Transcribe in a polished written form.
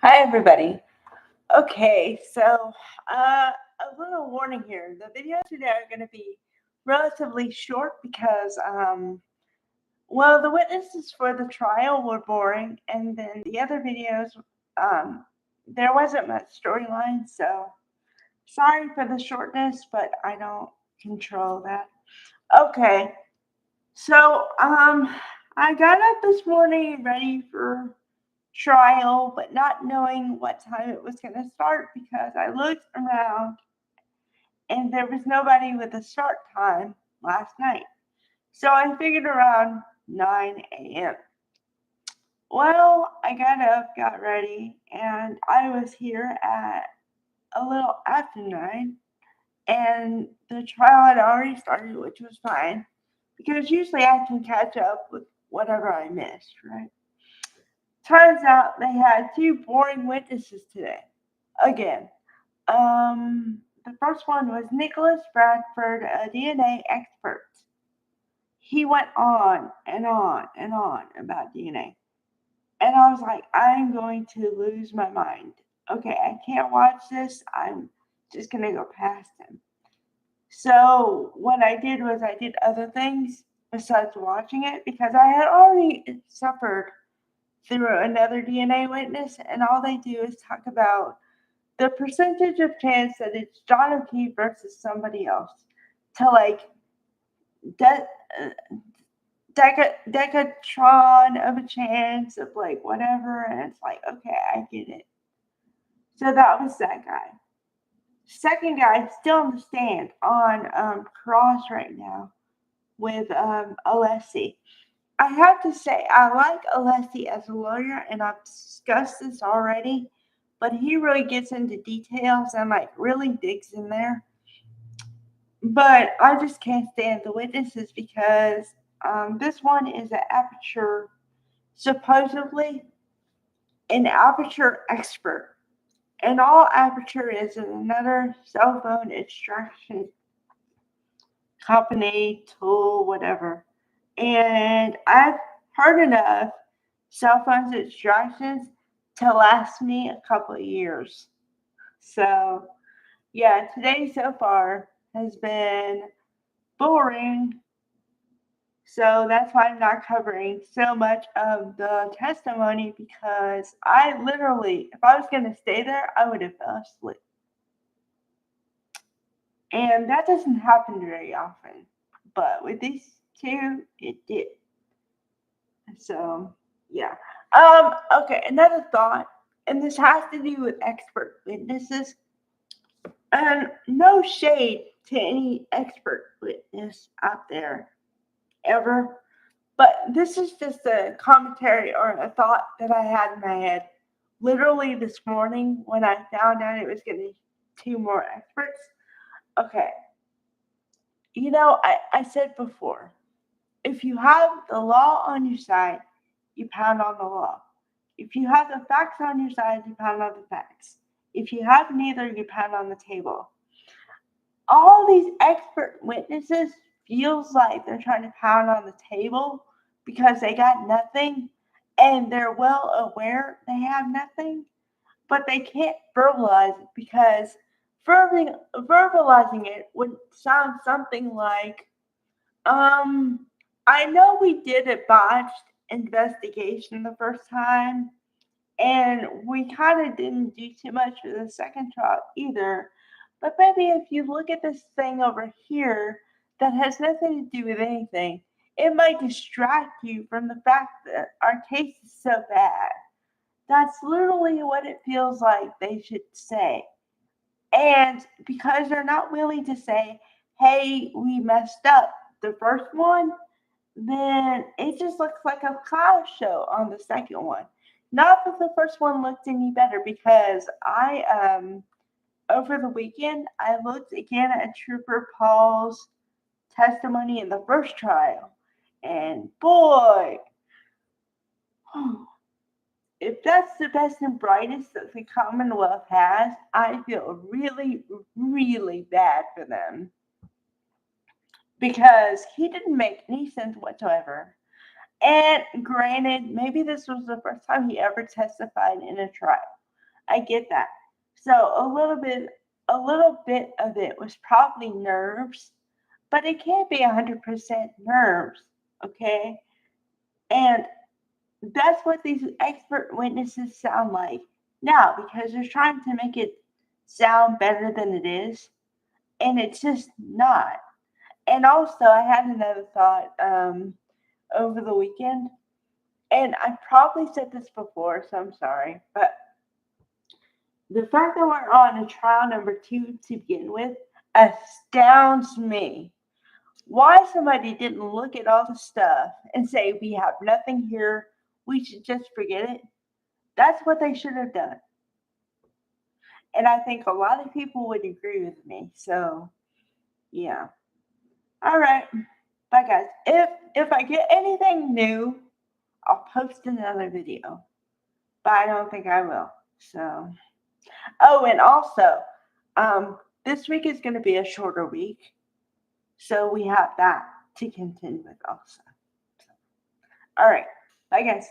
Hi, everybody. Okay, so a little warning here. The videos today are going to be relatively short because, the witnesses for the trial were boring, and then the other videos, there wasn't much storyline, so sorry for the shortness, but I don't control that. Okay, so, I got up this morning ready for trial, but not knowing what time it was going to start because I looked around and there was nobody with a start time last night. So I figured around 9 a.m. Well, I got up, got ready, and I was here at a little after 9, and the trial had already started, which was fine because usually I can catch up with whatever I missed, right? Turns out they had two boring witnesses today. Again. The first one was Nicholas Bradford, a DNA expert. He went on and on and on about DNA. And I was like, I'm going to lose my mind. Okay, I can't watch this. I'm just going to go past him. So, what I did was I did other things besides watching it because I had already suffered through another DNA witness, and all they do is talk about the percentage of chance that it's John O'Keefe versus somebody else to like de- uh, decatron of a chance of like whatever, and it's like, okay, I get it. So that was that guy. Second guy still on the stand on cross right now with Alessi. I have to say, I like Alessi as a lawyer, and I've discussed this already, but he really gets into details and like really digs in there. But I just can't stand the witnesses because this one is an aperture, supposedly an aperture expert. And all aperture is another cell phone extraction company, tool, whatever. And I've heard enough cell phone extractions to last me a couple of years. So, yeah, today so far has been boring. So that's why I'm not covering so much of the testimony because I literally, if I was going to stay there, I would have fell asleep. And that doesn't happen very often. But with these two, it did. So, yeah. Okay, another thought, and this has to do with expert witnesses. And no shade to any expert witness out there ever. But this is just a commentary or a thought that I had in my head literally this morning when I found out it was going to be two more experts. Okay, I said before, if you have the law on your side, you pound on the law. If you have the facts on your side, you pound on the facts. If you have neither, you pound on the table. All these expert witnesses feels like they're trying to pound on the table because they got nothing and they're well aware they have nothing, but they can't verbalize it because verbalizing it would sound something like, um, I know we did a botched investigation the first time, and we kind of didn't do too much for the second trial either. But maybe if you look at this thing over here that has nothing to do with anything, it might distract you from the fact that our case is so bad. That's literally what it feels like they should say. And because they're not willing to say, hey, we messed up the first one, then it just looks like a clown show on the second one. Not that the first one looked any better because I over the weekend I looked again at Trooper Paul's testimony in the first trial, and boy, if that's the best and brightest that the Commonwealth has, I feel really, really bad for them because he didn't make any sense whatsoever. And granted, maybe this was the first time he ever testified in a trial. I get that. So a little bit of it was probably nerves, but it can't be 100% nerves, okay? And that's what these expert witnesses sound like now because they're trying to make it sound better than it is, and it's just not. And also, I had another thought over the weekend, and I probably said this before, so I'm sorry, but the fact that we're on a trial number 2 to begin with astounds me. Why somebody didn't look at all the stuff and say, we have nothing here, we should just forget it. That's what they should have done. And I think a lot of people would agree with me. So, yeah. All right. Bye, guys. If I get anything new, I'll post another video. But I don't think I will. So, oh, and also, this week is going to be a shorter week. So we have that to contend with also. So, all right. Bye, guys.